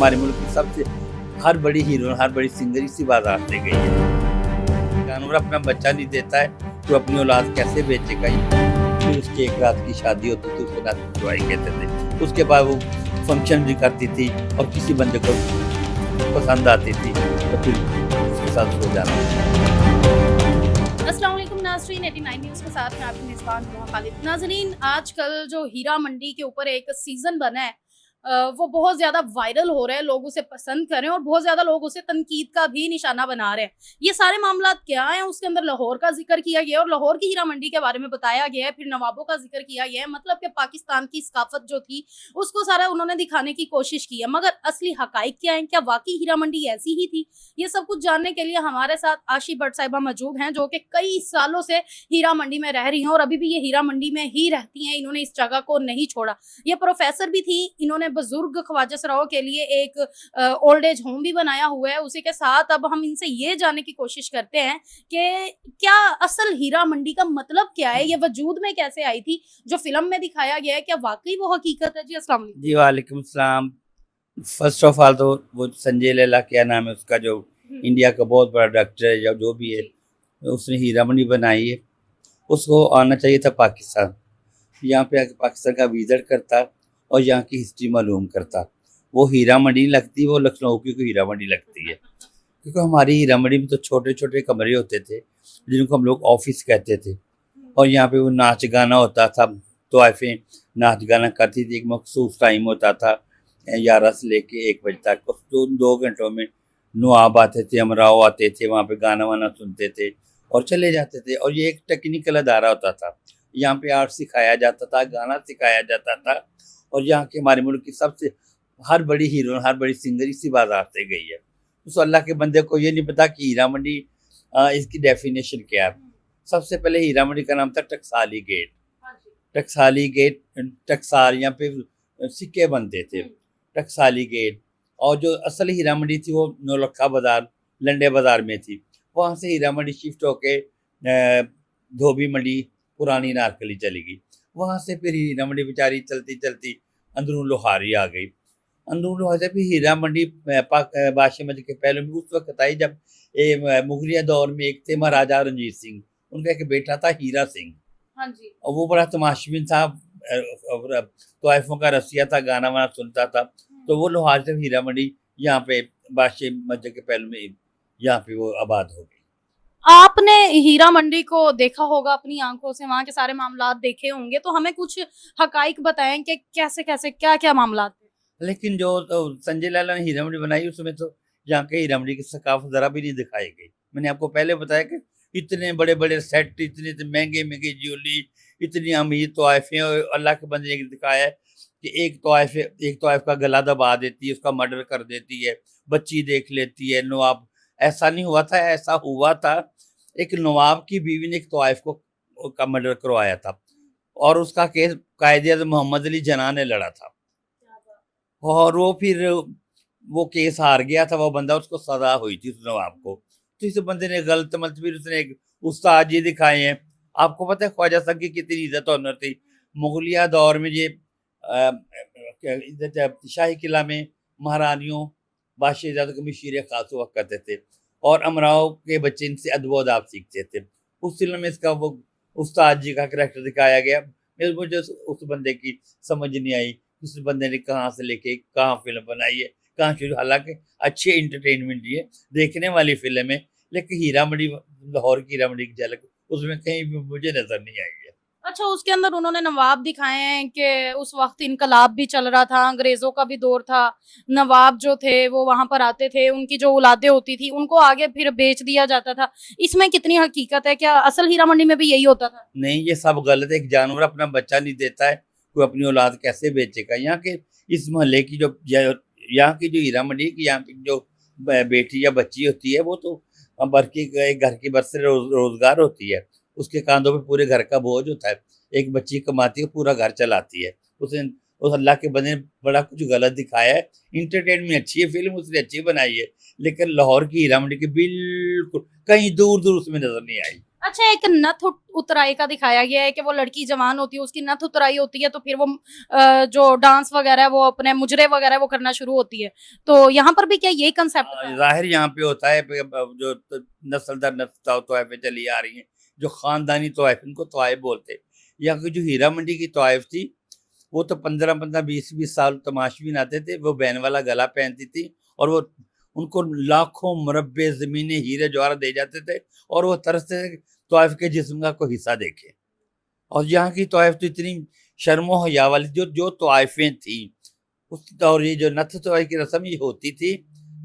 हमारे मुल्क की सबसे हर बड़ी हीरो, हर बड़ी सिंगर इसी बाजार से गई है। जानवर अपना बच्चा नहीं देता है तो अपनी औलाद कैसे बेचेगा? फिर उसकी एक रात की शादी होती थी, उसके नाम दुआई कहते थे। उसके बाद वो फंक्शन भी करती थी और किसी बंदे को पसंद आती थी तो फिर उसके साथ सो जाना। अस्सलाम वालेकुम नाज़रीन, 89 न्यूज़ के साथ मैं आपकी मेज़बान हुआ खालिद। नाज़रीन, आजकल जो हीरा मंडी के ऊपर एक सीज़न बना है वो बहुत ज़्यादा वायरल हो रहा है, लोग उसे पसंद कर रहे हैं और बहुत ज़्यादा लोग उसे तनकीद का भी निशाना बना रहे हैं। ये सारे मामलात क्या हैं? उसके अंदर लाहौर का ज़िक्र किया गया है और लाहौर की हीरा मंडी के बारे में बताया गया है, फिर नवाबों का ज़िक्र किया गया है, मतलब कि पाकिस्तान की सकाफ़त जो थी, उसको सारा उन्होंने दिखाने की कोशिश की है। मगर असली हक़ाइक़ क्या हैं? क्या वाक़ई हीरा मंडी ऐसी ही थी? ये सब कुछ जानने के लिए हमारे साथ आशी भट्ट साहिबा मौजूद हैं, जो कि कई सालों से हीरा मंडी में रह रही हैं और अभी भी ये हीरा मंडी में ही रहती हैं, इन्होंने इस जगह को नहीं छोड़ा। ये प्रोफेसर भी थी, इन्होंने बुजुर्ग ख्वाजा सराओं के लिए एक ओल्ड एज होम भी बनाया हुआ है। उसी के साथ अब हम इनसे ये जानने की कोशिश करते हैं कि क्या असल हीरा मंडी का मतलब क्या है, ये वजूद में कैसे आई थी, जो फिल्म में दिखाया गया है, क्या वाकई वो हकीकत है? जी अस्सलाम वालेकुम। जी वालेकुम सलाम। फर्स्ट ऑफ ऑल तो वो संजय लीला क्या नाम है उसका, जो इंडिया का बहुत बड़ा डॉक्टर है या जो भी है, उसने हीरा मंडी बनाई है। उसको आना चाहिए था पाकिस्तान, यहाँ पे आके पाकिस्तान का विजिट करता और यहाँ की हिस्ट्री मालूम करता। वो हीरा मंडी नहीं लगती, वो लखनऊ की कोई हीरा मंडी लगती है, क्योंकि हमारी हीरा मंडी में तो छोटे छोटे कमरे होते थे जिनको हम लोग ऑफिस कहते थे, और यहाँ पे वो नाच गाना होता था। तो आइफें नाच गाना करती थी, एक मखसूस टाइम होता था 11 से लेके 1 बजे तक। उस 2 घंटों में नवाब आते थे, अमराव आते थे, वहाँ पे गाना वाना सुनते थे और चले जाते थे। और ये एक टेक्निकल अदारा होता था, यहाँ पे आर्ट सिखाया जाता था, गाना सिखाया जाता था। और यहाँ के हमारे मुल्क की सबसे हर बड़ी हीरो, हर बड़ी सिंगर इसी बाजार से गई है। उस अल्लाह के बंदे को ये नहीं पता कि हीरा मंडी इसकी डेफिनेशन क्या है। सबसे पहले हीरा मंडी का नाम था टकसाली गेट। टकसाली गेट, टकसाल, यहाँ पे सिक्के बनते थे, टकसाली गेट। और जो असल हीरा मंडी थी वो नौलखा बाजार, लंडे बाजार में थी। वहाँ से हीरा मंडी शिफ्ट होके धोबी मंडी, पुरानी नारकली चली गई। वहाँ से फिर हीरा मंडी बेचारी चलती चलती अंदरून लोहारी आ गई। अंदरून लोहारी से फिर हीरा मंडी बादशाह मलिक के पहले में उस वक्त आई जब मुगलिया दौर में एक थे महाराजा रणजीत सिंह, उनका एक बेटा था हीरा सिंह। हाँ जी। और वो बड़ा तमाशबीन था, तोइफों का रसिया था, गाना वाना सुनता था। तो वो लोहार से हीरा मंडी यहाँ पे बादशाह मस्जिद के पहले में यहाँ पे वो आबाद हो गई। आपने हीरा मंडी को देखा होगा अपनी आंखों से, वहाँ के सारे मामलात देखे होंगे, तो हमें कुछ हकाइक बताएं कि कैसे-कैसे, क्या-क्या मामलात थे? लेकिन जो तो संजय लीला ने हीरा मंडी बनाई उसमें तो यहाँ के हीरा मंडी की सकाफत ज़रा भी नहीं दिखाई गई। मैंने आपको पहले बताया कि इतने बड़े-बड़े सेट, इतने महँगे-महँगे ज्वेलरी, इतनी अमीर तोहफ़े, और अल्लाह के बंदे ने दिखाया है कि एक तोहफ़े का गला दबा देती है, उसका मर्डर कर देती है, बच्ची देख लेती है, नवाब। ऐसा नहीं हुआ था, ऐसा हुआ था। एक नवाब की बीवी ने एक तोहफ़े को का मर्डर करवाया था और उसका केस कायदे-आज़म मोहम्मद अली जिन्नाह ने लड़ा था। और वो फिर वो केस हार गया था वो बंदा, उसको सज़ा हुई थी उस नवाब को। तो इस बंदे ने गलत मत, फिर उसने एक उस्ताद जी दिखाए हैं। आपको पता है ख्वाजा साहब की कितनी इज़्ज़त ऑनर थी? मुगलिया दौर में ये शाही किला में महारानियों, बादशाहज़ादों के मशीर ख़ास हुआ करते थे और अमराव के बच्चे इनसे अदब-ओ-आदाब सीखते थे। उस फ़िल्म में इसका वो उस्ताद जी का करैक्टर दिखाया गया। मुझे उस बंदे की समझ नहीं आई, उस बंदे ने कहाँ से लेके कहाँ फ़िल्म बनाई है, कहाँ शुरू। हालाँकि अच्छी एंटरटेनमेंट है, देखने वाली फ़िल्म है, लेकिन हीरा मंडी, लाहौर की हीरा मंडी की झलक उसमें कहीं भी मुझे नज़र नहीं आई है। अच्छा, उसके अंदर उन्होंने नवाब दिखाए हैं कि उस वक़्त इनकलाब भी चल रहा था, अंग्रेज़ों का भी दौर था। नवाब जो थे वो वहाँ पर आते थे, उनकी जो औलादें होती थी उनको आगे फिर बेच दिया जाता था। इसमें कितनी हकीकत है? क्या असल हीरा मंडी में भी यही होता था? नहीं, ये सब गलत है। एक जानवर अपना बच्चा नहीं देता है, कोई अपनी औलाद कैसे बेचेगा? यहाँ के इस मोहल्ले की जो यहाँ की जो हीरा मंडी की यहाँ की जो बेटी या बच्ची होती है, वो तो घर की बरसर रोजगार होती है। उसके कांधों पे पूरे घर का बोझ होता है। एक बच्ची कमाती है, पूरा घर चलाती है। उसने उस अल्लाह के बंदे ने बड़ा कुछ गलत दिखाया है। इंटरटेनमेंट अच्छी है, फिल्म उसने अच्छी बनाई है, लेकिन लाहौर की हीरा मंडी की बिल्कुल कहीं दूर दूर उसमें नजर नहीं आई। अच्छा, एक नथ उतराई का दिखाया गया है कि वो लड़की जवान होती है, उसकी नथ उतराई होती है, तो फिर वो जो डांस वगैरह वो अपने मुजरे वगैरह वो करना शुरू होती है। तो यहाँ पर भी क्या यही कांसेप्ट था? ज़ाहिर यहाँ पे होता है जो नस्ल दर नस्ल तौइफ़ें चली आ रही हैं, जो ख़ानदानी तौइफ़, इनको तौइफ़ बोलते हैं। यहाँ की जो हीरा मंडी की तौइफ़ थी, वो तो 15-15, 20-20 साल तमाशबीन आते थे, वो बैन वाला गला पहनती थी और वो उनको लाखों मुरब्बे ज़मीनें, हीरे जवाहरात दे जाते थे और वो तरसते थे तौइफ़ के जिस्म का कोई हिस्सा देखे। और यहाँ की तौइफ़ तो इतनी शर्म हया वाली जो जो तौइफ़ें थी उस, और ये जो नत्थ तौइफ़ की रस्म ये होती थी,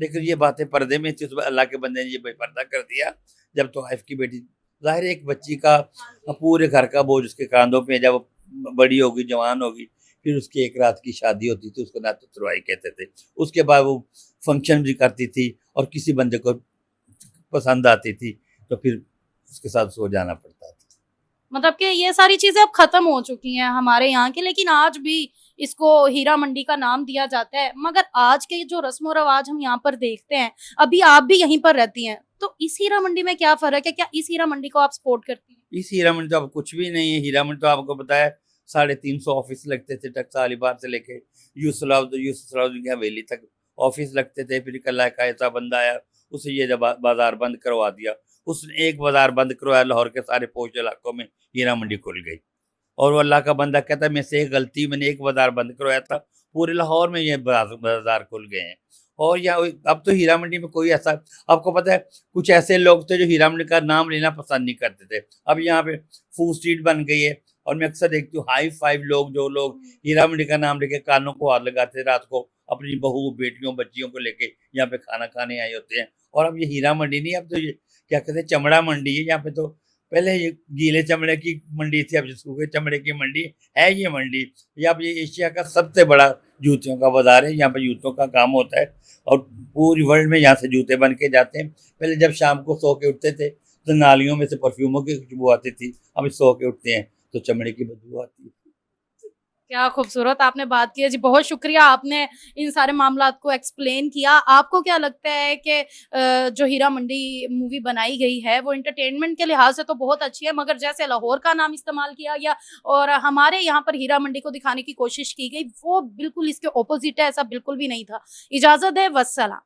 लेकिन ये बातें पर्दे में थी, उसमें अल्लाह के बंदे ने ये बेपर्दा कर दिया। जब तौइफ़ की बेटी, ज़ाहिर है एक बच्ची का हाँ जी। पूरे घर का बोझ उसके कांधों पे, जब वो बड़ी होगी, जवान होगी, फिर उसकी एक रात की शादी होती थी, उसको नत्थ तुरवाई कहते थे। उसके बाद वो फंक्शन भी करती थी और किसी बंदे को पसंद आती थी, तो फिर उसके साथ सो जाना पड़ता था। मतलब कि ये सारी चीज़ें अब ख़त्म हो चुकी हैं हमारे यहाँ की, लेकिन आज भी इसको हीरा मंडी का नाम दिया जाता है। मगर आज के जो रस्म-ओ-रवाज हम यहाँ पर देखते हैं, अभी आप भी यहीं पर रहती हैं, तो इस हीरा मंडी में क्या फ़र्क है? क्या इस हीरा मंडी को आप सपोर्ट करती हैं? इस हीरा मंडी तो अब कुछ भी नहीं है। हीरा मंडी तो आपको पता है 350 ऑफिस लगते थे टकसालीबाग से लेके यूसुफ सलाउद्दीन की हवेली तक ऑफिस लगते थे। फिर अल्लाह का ऐसा बंदा आया, उसे ये जब बाजार बंद करवा दिया। उसने एक बाजार बंद करवाया, लाहौर के सारे पोश इलाकों में हीरा मंडी खुल गई। और वो अल्लाह का बंदा कहता है मेरे से एक गलती, मैंने एक बाजार बंद करवाया था, पूरे लाहौर में ये बाजार खुल गए हैं। और यहाँ अब तो हीरा मंडी में कोई ऐसा, आपको पता है कुछ ऐसे लोग थे जो हीरा मंडी का नाम लेना पसंद नहीं करते थे। अब यहाँ पे फूड स्ट्रीट बन गई है और मैं अक्सर देखती हूँ हाई फाइव लोग, जो लोग हुँ। हीरा मंडी का नाम लेके कानों को हाथ लगाते रात को, अपनी बहू बेटियों बच्चियों को लेके यहाँ पे खाना खाने आए होते हैं। और अब ये हीरा मंडी नहीं, अब तो ये क्या कहते हैं, चमड़ा मंडी है यहाँ पे। तो पहले ये गीले चमड़े की मंडी थी, अब सूखे चमड़े की मंडी है ये मंडी। ये अब ये एशिया का सबसे बड़ा जूतियों का बाजार है। यहाँ पे जूतों का काम होता है और पूरी वर्ल्ड में यहाँ से जूते बन के जाते हैं। पहले जब शाम को सो के उठते थे तो नालियों में से परफ्यूमों की खुशबू आती थी, अब सो के उठते हैं तो चमड़े की बदबू आती है। क्या खूबसूरत आपने बात की है जी, बहुत शुक्रिया आपने इन सारे मामलात को एक्सप्लेन किया। आपको क्या लगता है कि जो हीरा मंडी मूवी बनाई गई है वो एंटरटेनमेंट के लिहाज से तो बहुत अच्छी है, मगर जैसे लाहौर का नाम इस्तेमाल किया गया और हमारे यहाँ पर हीरा मंडी को दिखाने की कोशिश की गई, वो बिल्कुल इसके ऑपोज़िट है, ऐसा बिल्कुल भी नहीं था। इजाज़त है, वस्सलाम।